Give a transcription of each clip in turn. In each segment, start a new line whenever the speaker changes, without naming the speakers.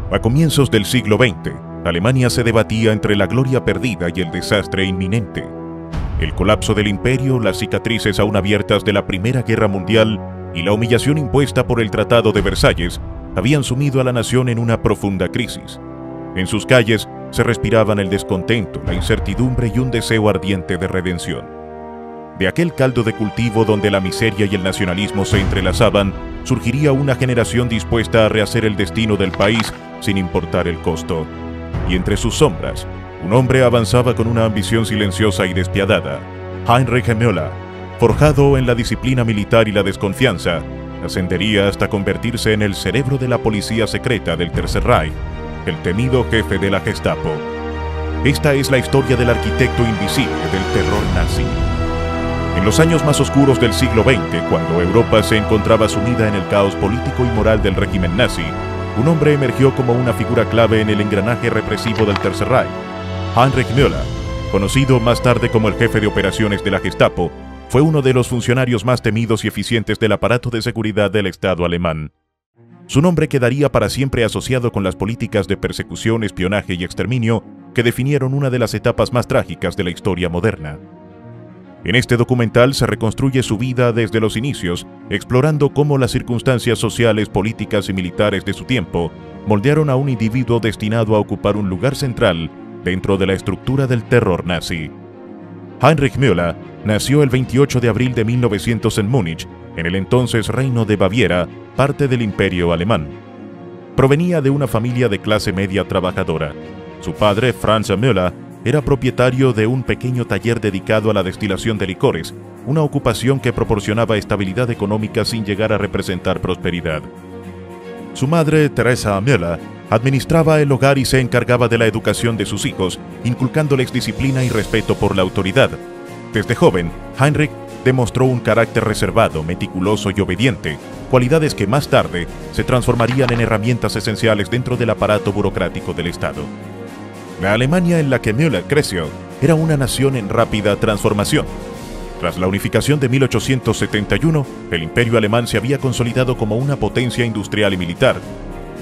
A comienzos del siglo XX, Alemania se debatía entre la gloria perdida y el desastre inminente. El colapso del imperio, las cicatrices aún abiertas de la Primera Guerra Mundial y la humillación impuesta por el Tratado de Versalles habían sumido a la nación en una profunda crisis. En sus calles se respiraban el descontento, la incertidumbre y un deseo ardiente de redención. De aquel caldo de cultivo donde la miseria y el nacionalismo se entrelazaban, surgiría una generación dispuesta a rehacer el destino del país sin importar el costo. Y entre sus sombras, un hombre avanzaba con una ambición silenciosa y despiadada: Heinrich Müller. Forjado en la disciplina militar y la desconfianza, ascendería hasta convertirse en el cerebro de la policía secreta del Tercer Reich, el temido jefe de la Gestapo. Esta es la historia del arquitecto invisible del terror nazi. En los años más oscuros del siglo XX, cuando Europa se encontraba sumida en el caos político y moral del régimen nazi, un hombre emergió como una figura clave en el engranaje represivo del Tercer Reich. Heinrich Müller, conocido más tarde como el jefe de operaciones de la Gestapo, fue uno de los funcionarios más temidos y eficientes del aparato de seguridad del Estado alemán. Su nombre quedaría para siempre asociado con las políticas de persecución, espionaje y exterminio que definieron una de las etapas más trágicas de la historia moderna. En este documental se reconstruye su vida desde los inicios, explorando cómo las circunstancias sociales, políticas y militares de su tiempo moldearon a un individuo destinado a ocupar un lugar central dentro de la estructura del terror nazi. Heinrich Müller nació el 28 de abril de 1900 en Múnich, en el entonces Reino de Baviera, parte del Imperio Alemán. Provenía de una familia de clase media trabajadora. Su padre, Franz Müller, era propietario de un pequeño taller dedicado a la destilación de licores, una ocupación que proporcionaba estabilidad económica sin llegar a representar prosperidad. Su madre, Teresa Müller, administraba el hogar y se encargaba de la educación de sus hijos, inculcándoles disciplina y respeto por la autoridad. Desde joven, Heinrich demostró un carácter reservado, meticuloso y obediente, cualidades que más tarde se transformarían en herramientas esenciales dentro del aparato burocrático del Estado. La Alemania en la que Müller creció era una nación en rápida transformación. Tras la unificación de 1871, el Imperio Alemán se había consolidado como una potencia industrial y militar.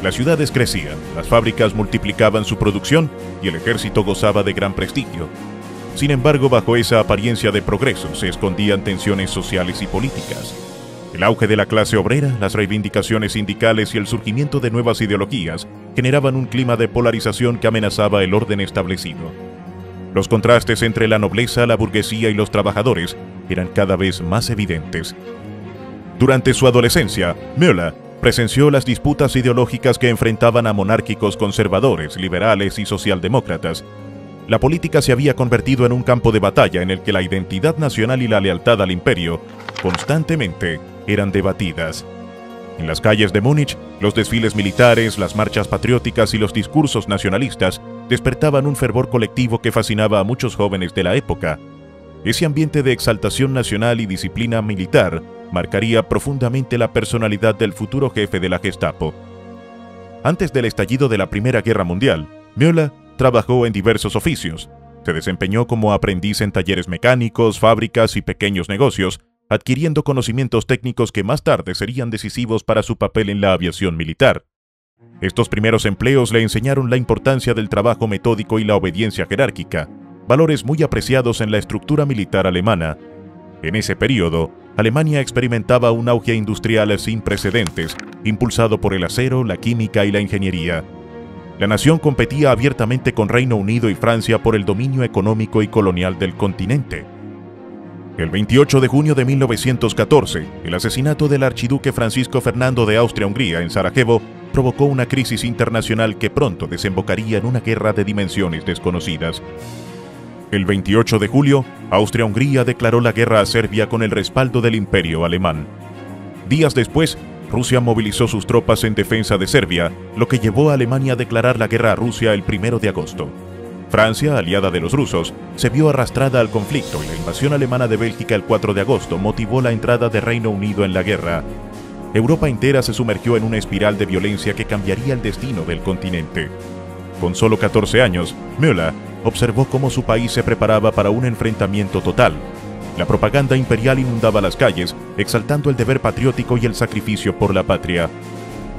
Las ciudades crecían, las fábricas multiplicaban su producción y el ejército gozaba de gran prestigio. Sin embargo, bajo esa apariencia de progreso se escondían tensiones sociales y políticas. El auge de la clase obrera, las reivindicaciones sindicales y el surgimiento de nuevas ideologías generaban un clima de polarización que amenazaba el orden establecido. Los contrastes entre la nobleza, la burguesía y los trabajadores eran cada vez más evidentes. Durante su adolescencia, Müller presenció las disputas ideológicas que enfrentaban a monárquicos conservadores, liberales y socialdemócratas. La política se había convertido en un campo de batalla en el que la identidad nacional y la lealtad al imperio constantemente eran debatidas. En las calles de Múnich, los desfiles militares, las marchas patrióticas y los discursos nacionalistas despertaban un fervor colectivo que fascinaba a muchos jóvenes de la época. Ese ambiente de exaltación nacional y disciplina militar marcaría profundamente la personalidad del futuro jefe de la Gestapo. Antes del estallido de la Primera Guerra Mundial, Müller trabajó en diversos oficios. Se desempeñó como aprendiz en talleres mecánicos, fábricas y pequeños negocios, adquiriendo conocimientos técnicos que más tarde serían decisivos para su papel en la aviación militar. Estos primeros empleos le enseñaron la importancia del trabajo metódico y la obediencia jerárquica, valores muy apreciados en la estructura militar alemana. En ese periodo, Alemania experimentaba un auge industrial sin precedentes, impulsado por el acero, la química y la ingeniería. La nación competía abiertamente con Reino Unido y Francia por el dominio económico y colonial del continente. El 28 de junio de 1914, el asesinato del archiduque Francisco Fernando de Austria-Hungría en Sarajevo provocó una crisis internacional que pronto desembocaría en una guerra de dimensiones desconocidas. El 28 de julio, Austria-Hungría declaró la guerra a Serbia con el respaldo del Imperio Alemán. Días después, Rusia movilizó sus tropas en defensa de Serbia, lo que llevó a Alemania a declarar la guerra a Rusia el 1 de agosto. Francia, aliada de los rusos, se vio arrastrada al conflicto y la invasión alemana de Bélgica el 4 de agosto motivó la entrada de Reino Unido en la guerra. Europa entera se sumergió en una espiral de violencia que cambiaría el destino del continente. Con solo 14 años, Müller observó cómo su país se preparaba para un enfrentamiento total. La propaganda imperial inundaba las calles, exaltando el deber patriótico y el sacrificio por la patria.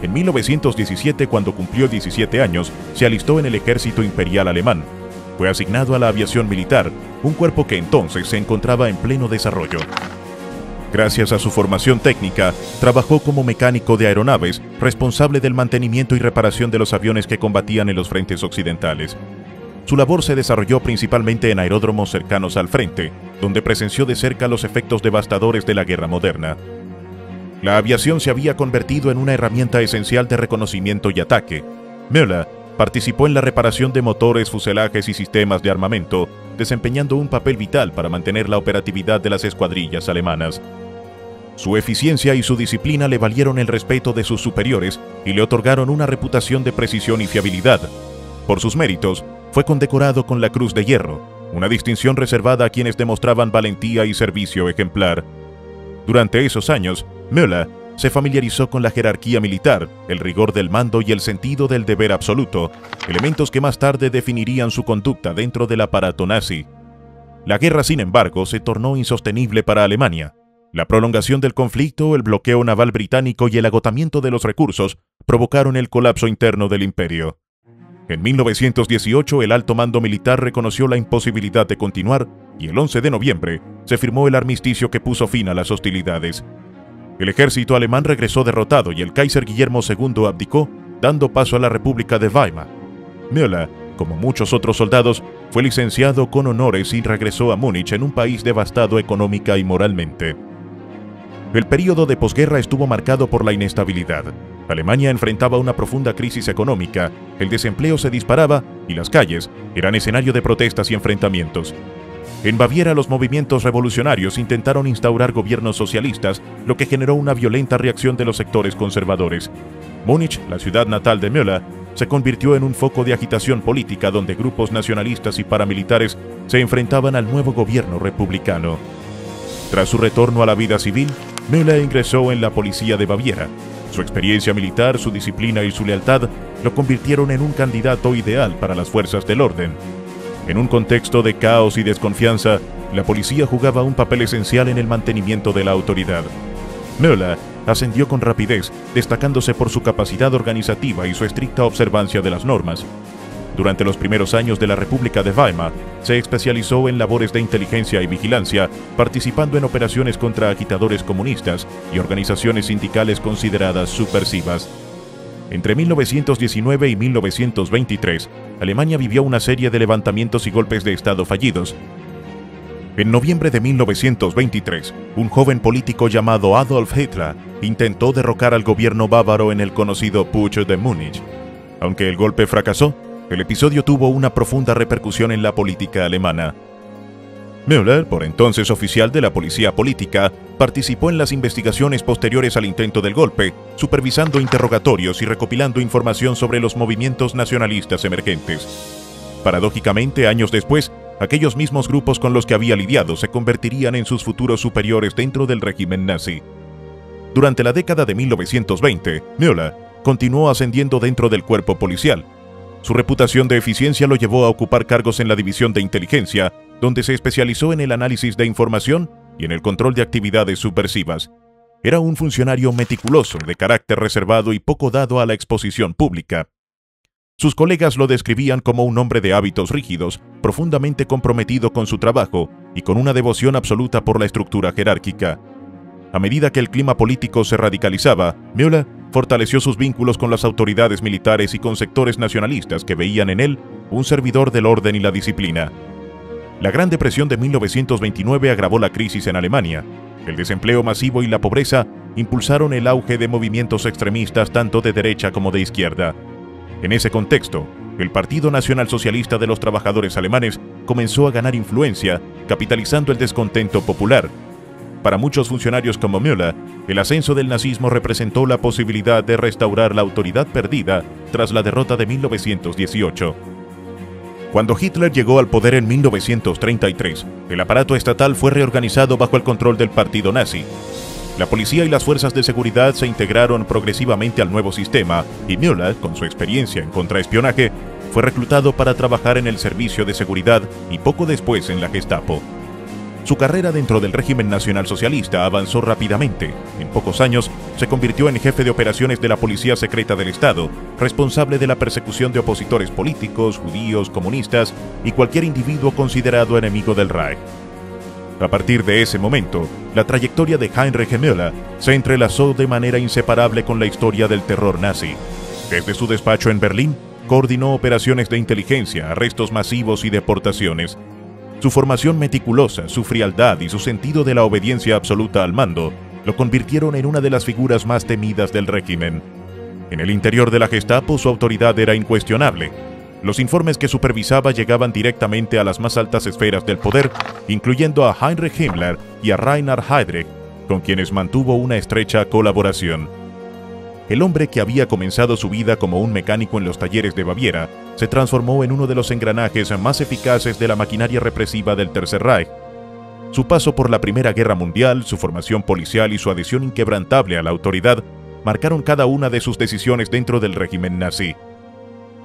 En 1917, cuando cumplió 17 años, se alistó en el ejército imperial alemán. Fue asignado a la aviación militar, un cuerpo que entonces se encontraba en pleno desarrollo. Gracias a su formación técnica, trabajó como mecánico de aeronaves, responsable del mantenimiento y reparación de los aviones que combatían en los frentes occidentales. Su labor se desarrolló principalmente en aeródromos cercanos al frente, donde presenció de cerca los efectos devastadores de la guerra moderna. La aviación se había convertido en una herramienta esencial de reconocimiento y ataque. Müller participó en la reparación de motores, fuselajes y sistemas de armamento, desempeñando un papel vital para mantener la operatividad de las escuadrillas alemanas. Su eficiencia y su disciplina le valieron el respeto de sus superiores y le otorgaron una reputación de precisión y fiabilidad. Por sus méritos, fue condecorado con la Cruz de Hierro, una distinción reservada a quienes demostraban valentía y servicio ejemplar. Durante esos años, Müller se familiarizó con la jerarquía militar, el rigor del mando y el sentido del deber absoluto, elementos que más tarde definirían su conducta dentro del aparato nazi. La guerra, sin embargo, se tornó insostenible para Alemania. La prolongación del conflicto, el bloqueo naval británico y el agotamiento de los recursos provocaron el colapso interno del imperio. En 1918, el alto mando militar reconoció la imposibilidad de continuar y el 11 de noviembre se firmó el armisticio que puso fin a las hostilidades. El ejército alemán regresó derrotado y el Kaiser Guillermo II abdicó, dando paso a la República de Weimar. Müller, como muchos otros soldados, fue licenciado con honores y regresó a Múnich, en un país devastado económica y moralmente. El período de posguerra estuvo marcado por la inestabilidad. Alemania enfrentaba una profunda crisis económica, el desempleo se disparaba y las calles eran escenario de protestas y enfrentamientos. En Baviera, los movimientos revolucionarios intentaron instaurar gobiernos socialistas, lo que generó una violenta reacción de los sectores conservadores. Múnich, la ciudad natal de Müller, se convirtió en un foco de agitación política donde grupos nacionalistas y paramilitares se enfrentaban al nuevo gobierno republicano. Tras su retorno a la vida civil, Müller ingresó en la policía de Baviera. Su experiencia militar, su disciplina y su lealtad lo convirtieron en un candidato ideal para las fuerzas del orden. En un contexto de caos y desconfianza, la policía jugaba un papel esencial en el mantenimiento de la autoridad. Müller ascendió con rapidez, destacándose por su capacidad organizativa y su estricta observancia de las normas. Durante los primeros años de la República de Weimar, se especializó en labores de inteligencia y vigilancia, participando en operaciones contra agitadores comunistas y organizaciones sindicales consideradas subversivas. Entre 1919 y 1923, Alemania vivió una serie de levantamientos y golpes de Estado fallidos. En noviembre de 1923, un joven político llamado Adolf Hitler intentó derrocar al gobierno bávaro en el conocido Putsch de Múnich. Aunque el golpe fracasó, el episodio tuvo una profunda repercusión en la política alemana. Müller, por entonces oficial de la policía política, participó en las investigaciones posteriores al intento del golpe, supervisando interrogatorios y recopilando información sobre los movimientos nacionalistas emergentes. Paradójicamente, años después, aquellos mismos grupos con los que había lidiado se convertirían en sus futuros superiores dentro del régimen nazi. Durante la década de 1920, Müller continuó ascendiendo dentro del cuerpo policial. Su reputación de eficiencia lo llevó a ocupar cargos en la división de inteligencia, donde se especializó en el análisis de información y en el control de actividades subversivas. Era un funcionario meticuloso, de carácter reservado y poco dado a la exposición pública. Sus colegas lo describían como un hombre de hábitos rígidos, profundamente comprometido con su trabajo y con una devoción absoluta por la estructura jerárquica. A medida que el clima político se radicalizaba, Müller fortaleció sus vínculos con las autoridades militares y con sectores nacionalistas que veían en él un servidor del orden y la disciplina. La Gran Depresión de 1929 agravó la crisis en Alemania. El desempleo masivo y la pobreza impulsaron el auge de movimientos extremistas tanto de derecha como de izquierda. En ese contexto, el Partido Nacional Socialista de los Trabajadores Alemanes comenzó a ganar influencia, capitalizando el descontento popular. Para muchos funcionarios como Müller, el ascenso del nazismo representó la posibilidad de restaurar la autoridad perdida tras la derrota de 1918. Cuando Hitler llegó al poder en 1933, el aparato estatal fue reorganizado bajo el control del partido nazi. La policía y las fuerzas de seguridad se integraron progresivamente al nuevo sistema y Müller, con su experiencia en contraespionaje, fue reclutado para trabajar en el servicio de seguridad y poco después en la Gestapo. Su carrera dentro del régimen nacionalsocialista avanzó rápidamente. En pocos años, se convirtió en jefe de operaciones de la Policía Secreta del Estado, responsable de la persecución de opositores políticos, judíos, comunistas y cualquier individuo considerado enemigo del Reich. A partir de ese momento, la trayectoria de Heinrich Müller se entrelazó de manera inseparable con la historia del terror nazi. Desde su despacho en Berlín, coordinó operaciones de inteligencia, arrestos masivos y deportaciones. Su formación meticulosa, su frialdad y su sentido de la obediencia absoluta al mando lo convirtieron en una de las figuras más temidas del régimen. En el interior de la Gestapo su autoridad era incuestionable. Los informes que supervisaba llegaban directamente a las más altas esferas del poder, incluyendo a Heinrich Himmler y a Reinhard Heydrich, con quienes mantuvo una estrecha colaboración. El hombre que había comenzado su vida como un mecánico en los talleres de Baviera se transformó en uno de los engranajes más eficaces de la maquinaria represiva del Tercer Reich. Su paso por la Primera Guerra Mundial, su formación policial y su adhesión inquebrantable a la autoridad marcaron cada una de sus decisiones dentro del régimen nazi.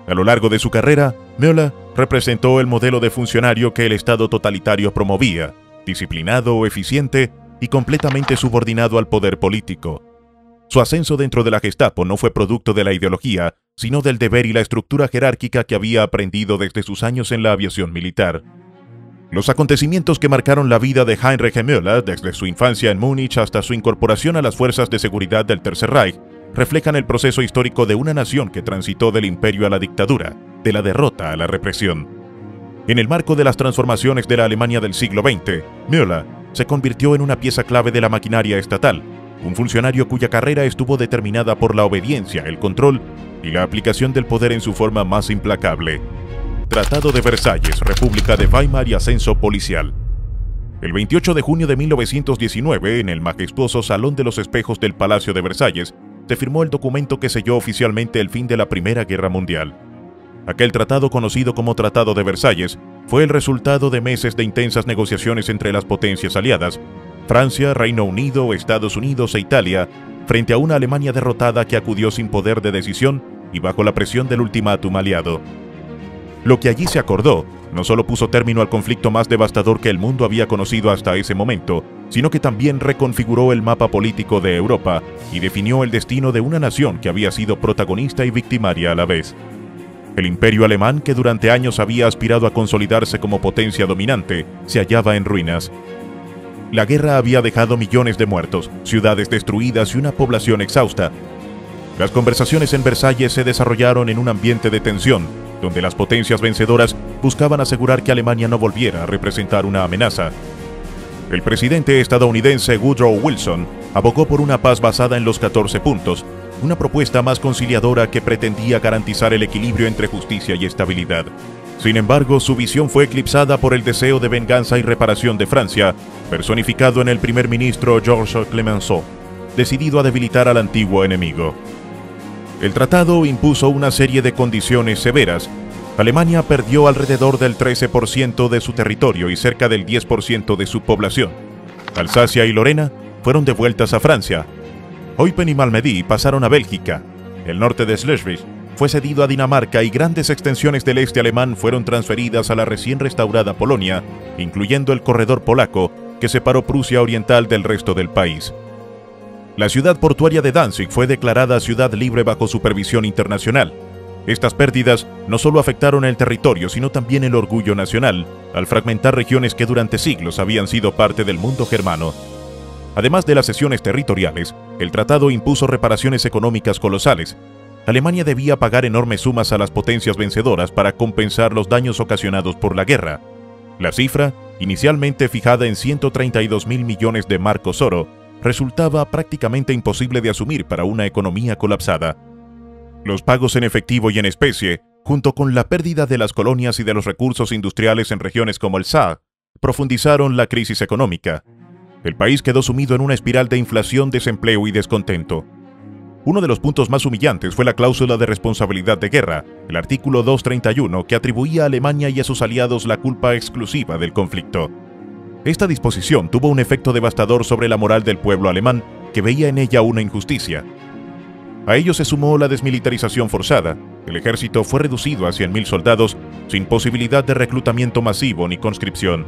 A lo largo de su carrera, Müller representó el modelo de funcionario que el Estado totalitario promovía, disciplinado, eficiente y completamente subordinado al poder político. Su ascenso dentro de la Gestapo no fue producto de la ideología, sino del deber y la estructura jerárquica que había aprendido desde sus años en la aviación militar. Los acontecimientos que marcaron la vida de Heinrich Müller, desde su infancia en Múnich hasta su incorporación a las fuerzas de seguridad del Tercer Reich, reflejan el proceso histórico de una nación que transitó del imperio a la dictadura, de la derrota a la represión. En el marco de las transformaciones de la Alemania del siglo XX, Müller se convirtió en una pieza clave de la maquinaria estatal, un funcionario cuya carrera estuvo determinada por la obediencia, el control y la aplicación del poder en su forma más implacable. Tratado de Versalles, República de Weimar y ascenso policial. El 28 de junio de 1919, en el majestuoso Salón de los Espejos del Palacio de Versalles, se firmó el documento que selló oficialmente el fin de la Primera Guerra Mundial. Aquel tratado, conocido como Tratado de Versalles, fue el resultado de meses de intensas negociaciones entre las potencias aliadas, Francia, Reino Unido, Estados Unidos e Italia, frente a una Alemania derrotada que acudió sin poder de decisión y bajo la presión del ultimátum aliado. Lo que allí se acordó no solo puso término al conflicto más devastador que el mundo había conocido hasta ese momento, sino que también reconfiguró el mapa político de Europa y definió el destino de una nación que había sido protagonista y victimaria a la vez. El imperio alemán, que durante años había aspirado a consolidarse como potencia dominante, se hallaba en ruinas. La guerra había dejado millones de muertos, ciudades destruidas y una población exhausta. Las conversaciones en Versalles se desarrollaron en un ambiente de tensión, donde las potencias vencedoras buscaban asegurar que Alemania no volviera a representar una amenaza. El presidente estadounidense Woodrow Wilson abogó por una paz basada en los 14 puntos, una propuesta más conciliadora que pretendía garantizar el equilibrio entre justicia y estabilidad. Sin embargo, su visión fue eclipsada por el deseo de venganza y reparación de Francia, personificado en el primer ministro Georges Clemenceau, decidido a debilitar al antiguo enemigo. El tratado impuso una serie de condiciones severas. Alemania perdió alrededor del 13% de su territorio y cerca del 10% de su población. Alsacia y Lorena fueron devueltas a Francia. Eupen y Malmedy pasaron a Bélgica. El norte de Schleswig fue cedido a Dinamarca y grandes extensiones del este alemán fueron transferidas a la recién restaurada Polonia, incluyendo el corredor polaco que separó Prusia Oriental del resto del país. La ciudad portuaria de Danzig fue declarada ciudad libre bajo supervisión internacional. Estas pérdidas no solo afectaron el territorio, sino también el orgullo nacional, al fragmentar regiones que durante siglos habían sido parte del mundo germano. Además de las cesiones territoriales, el tratado impuso reparaciones económicas colosales. Alemania debía pagar enormes sumas a las potencias vencedoras para compensar los daños ocasionados por la guerra. La cifra, inicialmente fijada en 132.000 millones de marcos oro, resultaba prácticamente imposible de asumir para una economía colapsada. Los pagos en efectivo y en especie, junto con la pérdida de las colonias y de los recursos industriales en regiones como el Saar, profundizaron la crisis económica. El país quedó sumido en una espiral de inflación, desempleo y descontento. Uno de los puntos más humillantes fue la cláusula de responsabilidad de guerra, el artículo 231, que atribuía a Alemania y a sus aliados la culpa exclusiva del conflicto. Esta disposición tuvo un efecto devastador sobre la moral del pueblo alemán, que veía en ella una injusticia. A ello se sumó la desmilitarización forzada. El ejército fue reducido a 100.000 soldados, sin posibilidad de reclutamiento masivo ni conscripción.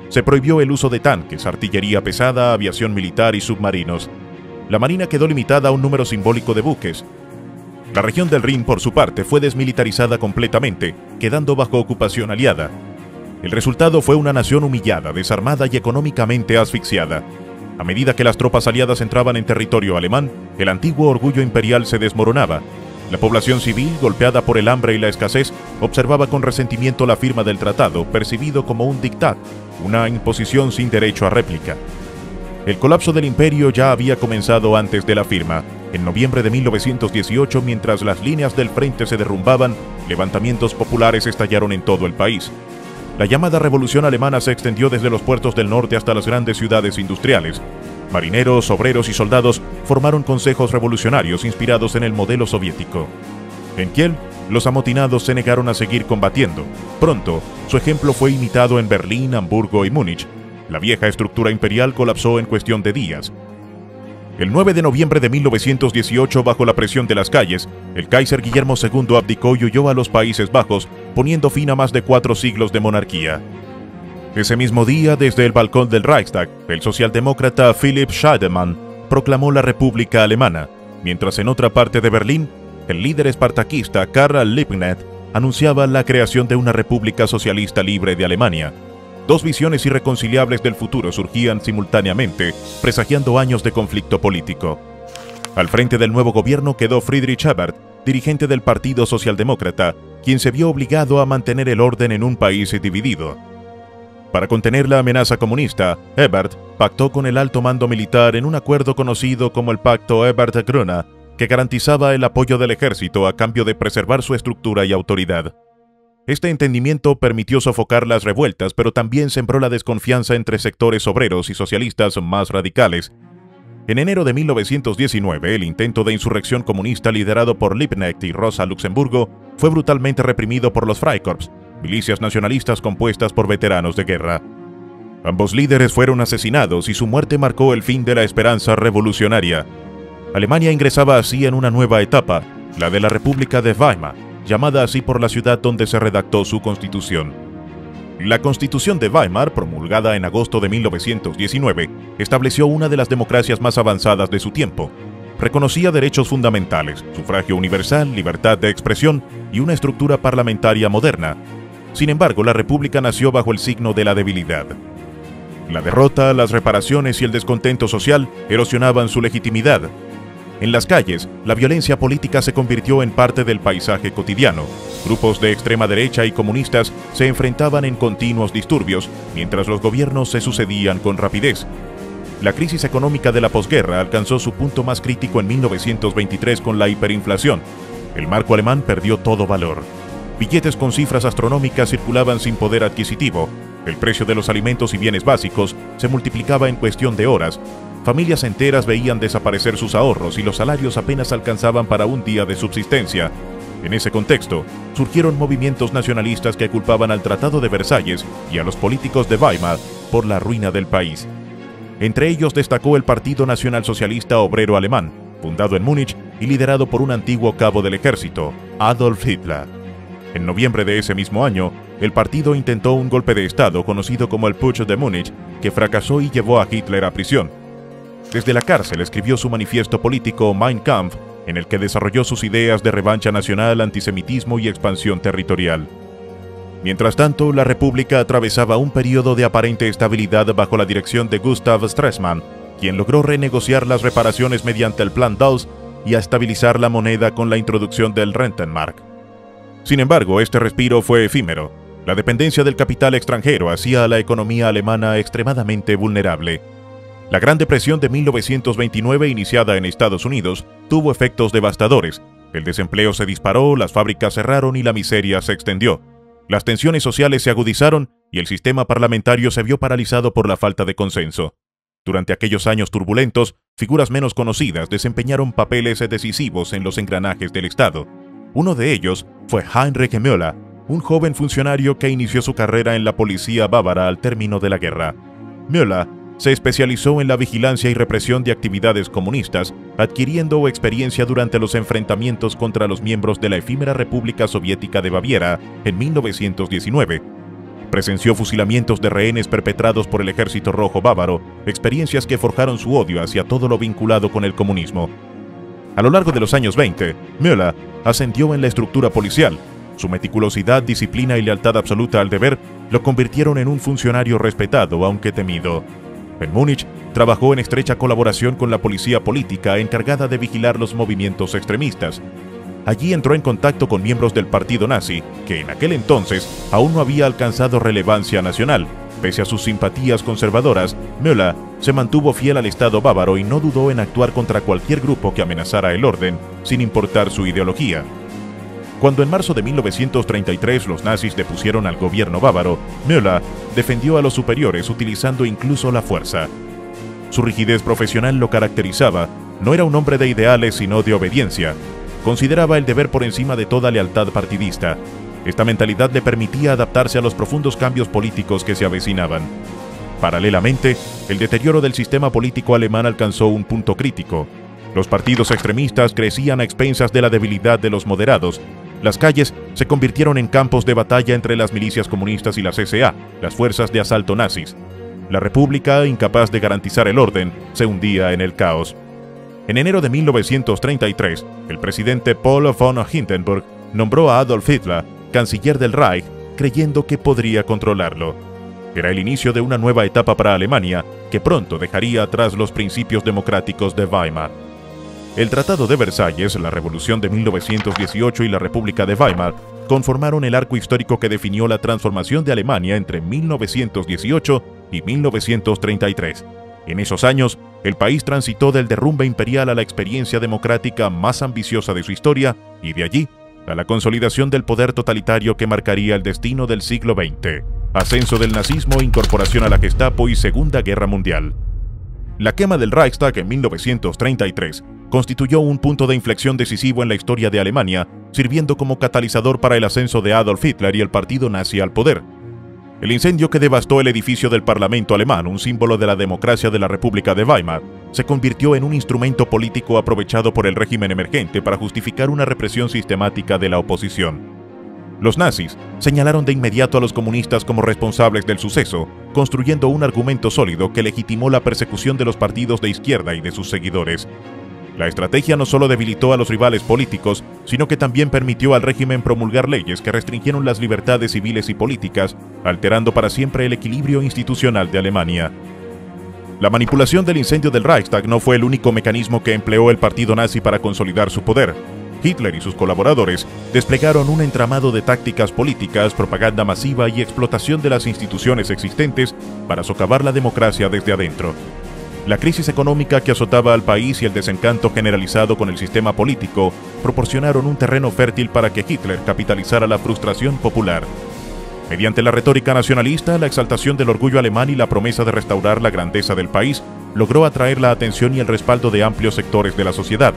Se prohibió el uso de tanques, artillería pesada, aviación militar y submarinos. La marina quedó limitada a un número simbólico de buques. La región del Rin, por su parte, fue desmilitarizada completamente, quedando bajo ocupación aliada. El resultado fue una nación humillada, desarmada y económicamente asfixiada. A medida que las tropas aliadas entraban en territorio alemán, el antiguo orgullo imperial se desmoronaba. La población civil, golpeada por el hambre y la escasez, observaba con resentimiento la firma del tratado, percibido como un diktat, una imposición sin derecho a réplica. El colapso del imperio ya había comenzado antes de la firma. En noviembre de 1918, mientras las líneas del frente se derrumbaban, levantamientos populares estallaron en todo el país. La llamada Revolución Alemana se extendió desde los puertos del norte hasta las grandes ciudades industriales. Marineros, obreros y soldados formaron consejos revolucionarios inspirados en el modelo soviético. En Kiel, los amotinados se negaron a seguir combatiendo. Pronto, su ejemplo fue imitado en Berlín, Hamburgo y Múnich. La vieja estructura imperial colapsó en cuestión de días. El 9 de noviembre de 1918, bajo la presión de las calles, el Kaiser Guillermo II abdicó y huyó a los Países Bajos, poniendo fin a más de 4 siglos de monarquía. Ese mismo día, desde el balcón del Reichstag, el socialdemócrata Philipp Scheidemann proclamó la República Alemana, mientras en otra parte de Berlín, el líder espartaquista Karl Liebknecht anunciaba la creación de una república socialista libre de Alemania. Dos visiones irreconciliables del futuro surgían simultáneamente, presagiando años de conflicto político. Al frente del nuevo gobierno quedó Friedrich Ebert, dirigente del Partido Socialdemócrata, quien se vio obligado a mantener el orden en un país dividido. Para contener la amenaza comunista, Ebert pactó con el alto mando militar en un acuerdo conocido como el Pacto Ebert-Gröna, que garantizaba el apoyo del ejército a cambio de preservar su estructura y autoridad. Este entendimiento permitió sofocar las revueltas, pero también sembró la desconfianza entre sectores obreros y socialistas más radicales. En enero de 1919, el intento de insurrección comunista liderado por Liebknecht y Rosa Luxemburgo fue brutalmente reprimido por los Freikorps, milicias nacionalistas compuestas por veteranos de guerra. Ambos líderes fueron asesinados y su muerte marcó el fin de la esperanza revolucionaria. Alemania ingresaba así en una nueva etapa, la de la República de Weimar, llamada así por la ciudad donde se redactó su constitución. La Constitución de Weimar, promulgada en agosto de 1919, estableció una de las democracias más avanzadas de su tiempo. Reconocía derechos fundamentales, sufragio universal, libertad de expresión y una estructura parlamentaria moderna. Sin embargo, la República nació bajo el signo de la debilidad. La derrota, las reparaciones y el descontento social erosionaban su legitimidad. En las calles, la violencia política se convirtió en parte del paisaje cotidiano. Grupos de extrema derecha y comunistas se enfrentaban en continuos disturbios, mientras los gobiernos se sucedían con rapidez. La crisis económica de la posguerra alcanzó su punto más crítico en 1923 con la hiperinflación. El marco alemán perdió todo valor. Billetes con cifras astronómicas circulaban sin poder adquisitivo. El precio de los alimentos y bienes básicos se multiplicaba en cuestión de horas. Familias enteras veían desaparecer sus ahorros y los salarios apenas alcanzaban para un día de subsistencia. En ese contexto, surgieron movimientos nacionalistas que culpaban al Tratado de Versalles y a los políticos de Weimar por la ruina del país. Entre ellos destacó el Partido Nacional Socialista Obrero Alemán, fundado en Múnich y liderado por un antiguo cabo del ejército, Adolf Hitler. En noviembre de ese mismo año, el partido intentó un golpe de Estado conocido como el Putsch de Múnich, que fracasó y llevó a Hitler a prisión. Desde la cárcel escribió su manifiesto político Mein Kampf, en el que desarrolló sus ideas de revancha nacional, antisemitismo y expansión territorial. Mientras tanto, la República atravesaba un periodo de aparente estabilidad bajo la dirección de Gustav Stresemann, quien logró renegociar las reparaciones mediante el Plan Dawes y a estabilizar la moneda con la introducción del Rentenmark. Sin embargo, este respiro fue efímero. La dependencia del capital extranjero hacía a la economía alemana extremadamente vulnerable. La Gran Depresión de 1929, iniciada en Estados Unidos, tuvo efectos devastadores. El desempleo se disparó, las fábricas cerraron y la miseria se extendió. Las tensiones sociales se agudizaron y el sistema parlamentario se vio paralizado por la falta de consenso. Durante aquellos años turbulentos, figuras menos conocidas desempeñaron papeles decisivos en los engranajes del Estado. Uno de ellos fue Heinrich Müller, un joven funcionario que inició su carrera en la policía bávara al término de la guerra. Müller se especializó en la vigilancia y represión de actividades comunistas, adquiriendo experiencia durante los enfrentamientos contra los miembros de la efímera República Soviética de Baviera en 1919. Presenció fusilamientos de rehenes perpetrados por el Ejército Rojo Bávaro, experiencias que forjaron su odio hacia todo lo vinculado con el comunismo. A lo largo de los años 20, Müller ascendió en la estructura policial. Su meticulosidad, disciplina y lealtad absoluta al deber lo convirtieron en un funcionario respetado, aunque temido. En Múnich, trabajó en estrecha colaboración con la policía política encargada de vigilar los movimientos extremistas. Allí entró en contacto con miembros del partido nazi, que en aquel entonces aún no había alcanzado relevancia nacional. Pese a sus simpatías conservadoras, Müller se mantuvo fiel al Estado bávaro y no dudó en actuar contra cualquier grupo que amenazara el orden, sin importar su ideología. Cuando en marzo de 1933 los nazis depusieron al gobierno bávaro, Müller defendió a los superiores utilizando incluso la fuerza. Su rigidez profesional lo caracterizaba. No era un hombre de ideales, sino de obediencia. Consideraba el deber por encima de toda lealtad partidista. Esta mentalidad le permitía adaptarse a los profundos cambios políticos que se avecinaban. Paralelamente, el deterioro del sistema político alemán alcanzó un punto crítico. Los partidos extremistas crecían a expensas de la debilidad de los moderados. Las calles se convirtieron en campos de batalla entre las milicias comunistas y las SA, las fuerzas de asalto nazis. La República, incapaz de garantizar el orden, se hundía en el caos. En enero de 1933, el presidente Paul von Hindenburg nombró a Adolf Hitler canciller del Reich, creyendo que podría controlarlo. Era el inicio de una nueva etapa para Alemania, que pronto dejaría atrás los principios democráticos de Weimar. El Tratado de Versalles, la Revolución de 1918 y la República de Weimar conformaron el arco histórico que definió la transformación de Alemania entre 1918 y 1933. En esos años, el país transitó del derrumbe imperial a la experiencia democrática más ambiciosa de su historia y de allí a la consolidación del poder totalitario que marcaría el destino del siglo XX. Ascenso del nazismo, incorporación a la Gestapo y Segunda Guerra Mundial. La quema del Reichstag en 1933 constituyó un punto de inflexión decisivo en la historia de Alemania, sirviendo como catalizador para el ascenso de Adolf Hitler y el partido nazi al poder. El incendio que devastó el edificio del Parlamento alemán, un símbolo de la democracia de la República de Weimar, se convirtió en un instrumento político aprovechado por el régimen emergente para justificar una represión sistemática de la oposición. Los nazis señalaron de inmediato a los comunistas como responsables del suceso, construyendo un argumento sólido que legitimó la persecución de los partidos de izquierda y de sus seguidores. La estrategia no solo debilitó a los rivales políticos, sino que también permitió al régimen promulgar leyes que restringieron las libertades civiles y políticas, alterando para siempre el equilibrio institucional de Alemania. La manipulación del incendio del Reichstag no fue el único mecanismo que empleó el partido nazi para consolidar su poder. Hitler y sus colaboradores desplegaron un entramado de tácticas políticas, propaganda masiva y explotación de las instituciones existentes para socavar la democracia desde adentro. La crisis económica que azotaba al país y el desencanto generalizado con el sistema político proporcionaron un terreno fértil para que Hitler capitalizara la frustración popular. Mediante la retórica nacionalista, la exaltación del orgullo alemán y la promesa de restaurar la grandeza del país, logró atraer la atención y el respaldo de amplios sectores de la sociedad.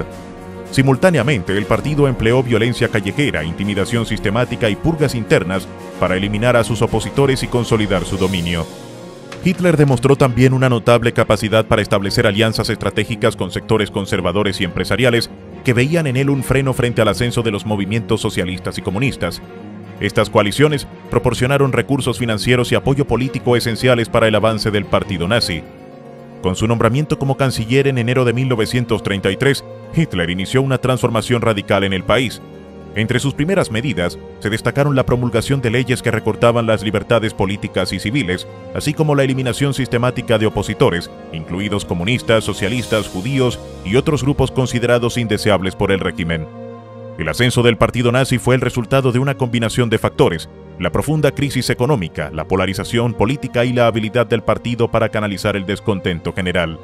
Simultáneamente, el partido empleó violencia callejera, intimidación sistemática y purgas internas para eliminar a sus opositores y consolidar su dominio. Hitler demostró también una notable capacidad para establecer alianzas estratégicas con sectores conservadores y empresariales que veían en él un freno frente al ascenso de los movimientos socialistas y comunistas. Estas coaliciones proporcionaron recursos financieros y apoyo político esenciales para el avance del partido nazi. Con su nombramiento como canciller en enero de 1933, Hitler inició una transformación radical en el país. Entre sus primeras medidas se destacaron la promulgación de leyes que recortaban las libertades políticas y civiles, así como la eliminación sistemática de opositores, incluidos comunistas, socialistas, judíos y otros grupos considerados indeseables por el régimen. El ascenso del partido nazi fue el resultado de una combinación de factores: la profunda crisis económica, la polarización política y la habilidad del partido para canalizar el descontento general.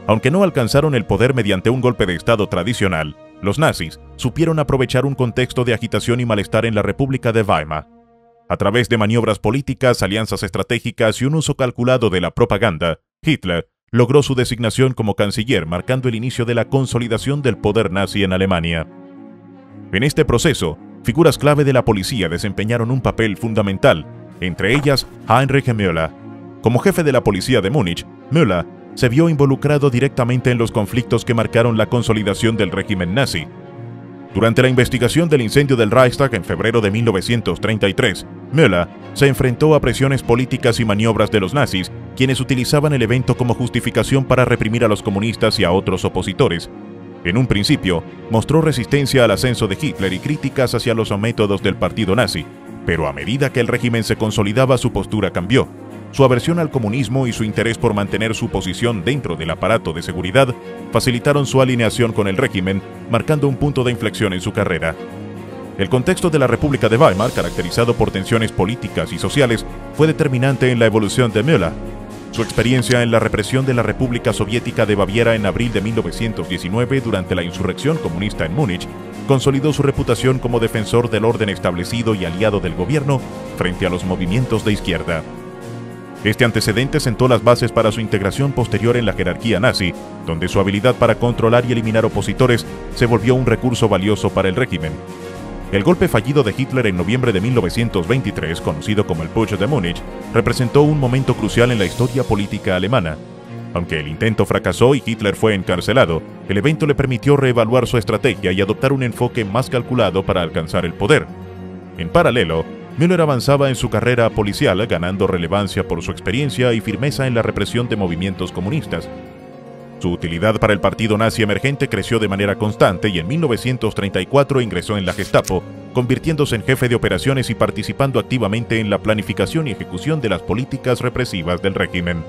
Aunque no alcanzaron el poder mediante un golpe de Estado tradicional, los nazis supieron aprovechar un contexto de agitación y malestar en la República de Weimar. A través de maniobras políticas, alianzas estratégicas y un uso calculado de la propaganda, Hitler logró su designación como canciller, marcando el inicio de la consolidación del poder nazi en Alemania. En este proceso, figuras clave de la policía desempeñaron un papel fundamental, entre ellas Heinrich Müller. Como jefe de la policía de Múnich, Müller se vio involucrado directamente en los conflictos que marcaron la consolidación del régimen nazi. Durante la investigación del incendio del Reichstag en febrero de 1933, Müller se enfrentó a presiones políticas y maniobras de los nazis, quienes utilizaban el evento como justificación para reprimir a los comunistas y a otros opositores. En un principio, mostró resistencia al ascenso de Hitler y críticas hacia los métodos del partido nazi, pero a medida que el régimen se consolidaba, su postura cambió. Su aversión al comunismo y su interés por mantener su posición dentro del aparato de seguridad facilitaron su alineación con el régimen, marcando un punto de inflexión en su carrera. El contexto de la República de Weimar, caracterizado por tensiones políticas y sociales, fue determinante en la evolución de Müller. Su experiencia en la represión de la República Soviética de Baviera en abril de 1919 durante la insurrección comunista en Múnich consolidó su reputación como defensor del orden establecido y aliado del gobierno frente a los movimientos de izquierda. Este antecedente sentó las bases para su integración posterior en la jerarquía nazi, donde su habilidad para controlar y eliminar opositores se volvió un recurso valioso para el régimen. El golpe fallido de Hitler en noviembre de 1923, conocido como el Putsch de Múnich, representó un momento crucial en la historia política alemana. Aunque el intento fracasó y Hitler fue encarcelado, el evento le permitió reevaluar su estrategia y adoptar un enfoque más calculado para alcanzar el poder. En paralelo, Müller avanzaba en su carrera policial, ganando relevancia por su experiencia y firmeza en la represión de movimientos comunistas. Su utilidad para el partido nazi emergente creció de manera constante y en 1934 ingresó en la Gestapo, convirtiéndose en jefe de operaciones y participando activamente en la planificación y ejecución de las políticas represivas del régimen.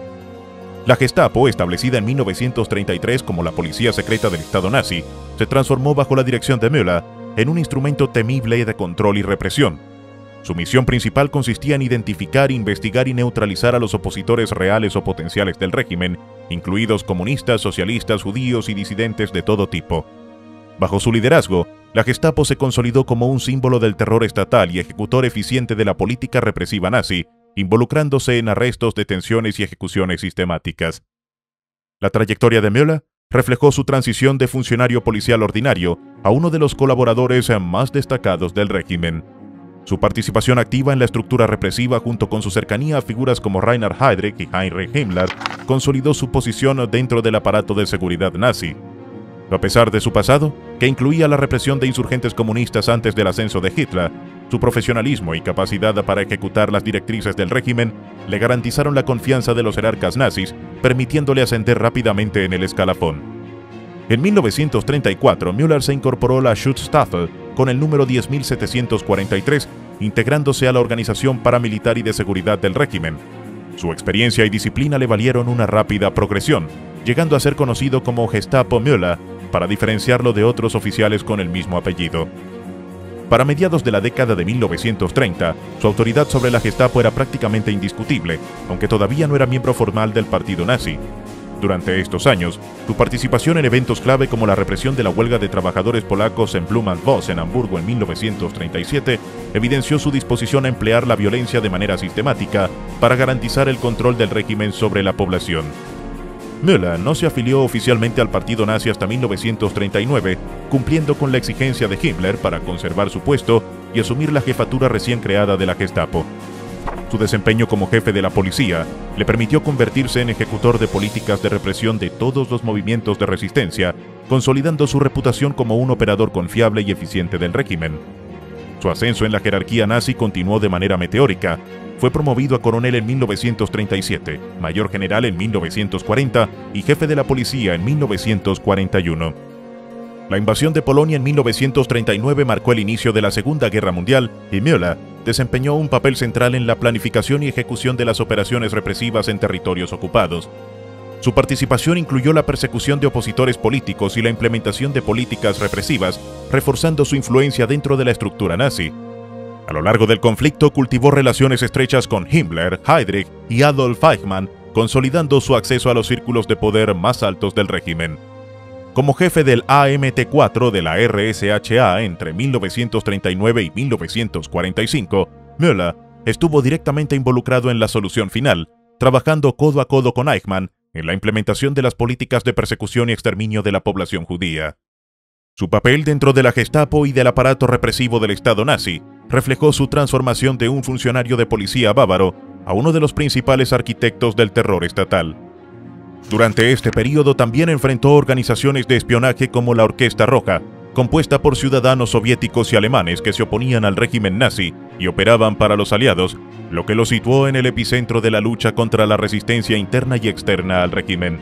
La Gestapo, establecida en 1933 como la policía secreta del Estado nazi, se transformó bajo la dirección de Müller en un instrumento temible de control y represión. Su misión principal consistía en identificar, investigar y neutralizar a los opositores reales o potenciales del régimen, incluidos comunistas, socialistas, judíos y disidentes de todo tipo. Bajo su liderazgo, la Gestapo se consolidó como un símbolo del terror estatal y ejecutor eficiente de la política represiva nazi, involucrándose en arrestos, detenciones y ejecuciones sistemáticas. La trayectoria de Müller reflejó su transición de funcionario policial ordinario a uno de los colaboradores más destacados del régimen. Su participación activa en la estructura represiva junto con su cercanía a figuras como Reinhard Heydrich y Heinrich Himmler consolidó su posición dentro del aparato de seguridad nazi. A pesar de su pasado, que incluía la represión de insurgentes comunistas antes del ascenso de Hitler, su profesionalismo y capacidad para ejecutar las directrices del régimen le garantizaron la confianza de los jerarcas nazis, permitiéndole ascender rápidamente en el escalafón. En 1934, Müller se incorporó a la Schutzstaffel con el número 10.743, integrándose a la organización paramilitar y de seguridad del régimen. Su experiencia y disciplina le valieron una rápida progresión, llegando a ser conocido como Gestapo Müller, para diferenciarlo de otros oficiales con el mismo apellido. Para mediados de la década de 1930, su autoridad sobre la Gestapo era prácticamente indiscutible, aunque todavía no era miembro formal del partido nazi. Durante estos años, su participación en eventos clave como la represión de la huelga de trabajadores polacos en Blumenfels en Hamburgo en 1937 evidenció su disposición a emplear la violencia de manera sistemática para garantizar el control del régimen sobre la población. Müller no se afilió oficialmente al partido nazi hasta 1939, cumpliendo con la exigencia de Himmler para conservar su puesto y asumir la jefatura recién creada de la Gestapo. Su desempeño como jefe de la policía le permitió convertirse en ejecutor de políticas de represión de todos los movimientos de resistencia, consolidando su reputación como un operador confiable y eficiente del régimen. Su ascenso en la jerarquía nazi continuó de manera meteórica. Fue promovido a coronel en 1937, mayor general en 1940 y jefe de la policía en 1941. La invasión de Polonia en 1939 marcó el inicio de la Segunda Guerra Mundial y Müller desempeñó un papel central en la planificación y ejecución de las operaciones represivas en territorios ocupados. Su participación incluyó la persecución de opositores políticos y la implementación de políticas represivas, reforzando su influencia dentro de la estructura nazi. A lo largo del conflicto cultivó relaciones estrechas con Himmler, Heydrich y Adolf Eichmann, consolidando su acceso a los círculos de poder más altos del régimen. Como jefe del AMT-4 de la RSHA entre 1939 y 1945, Müller estuvo directamente involucrado en la solución final, trabajando codo a codo con Eichmann en la implementación de las políticas de persecución y exterminio de la población judía. Su papel dentro de la Gestapo y del aparato represivo del Estado nazi reflejó su transformación de un funcionario de policía bávaro a uno de los principales arquitectos del terror estatal. Durante este período también enfrentó organizaciones de espionaje como la Orquesta Roja, compuesta por ciudadanos soviéticos y alemanes que se oponían al régimen nazi y operaban para los aliados, lo que lo situó en el epicentro de la lucha contra la resistencia interna y externa al régimen.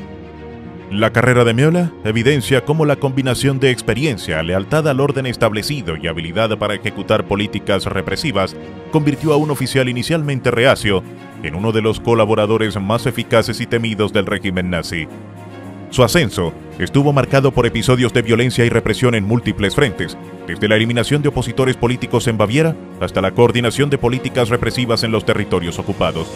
La carrera de Müller evidencia cómo la combinación de experiencia, lealtad al orden establecido y habilidad para ejecutar políticas represivas convirtió a un oficial inicialmente reacio en uno de los colaboradores más eficaces y temidos del régimen nazi. Su ascenso estuvo marcado por episodios de violencia y represión en múltiples frentes, desde la eliminación de opositores políticos en Baviera hasta la coordinación de políticas represivas en los territorios ocupados.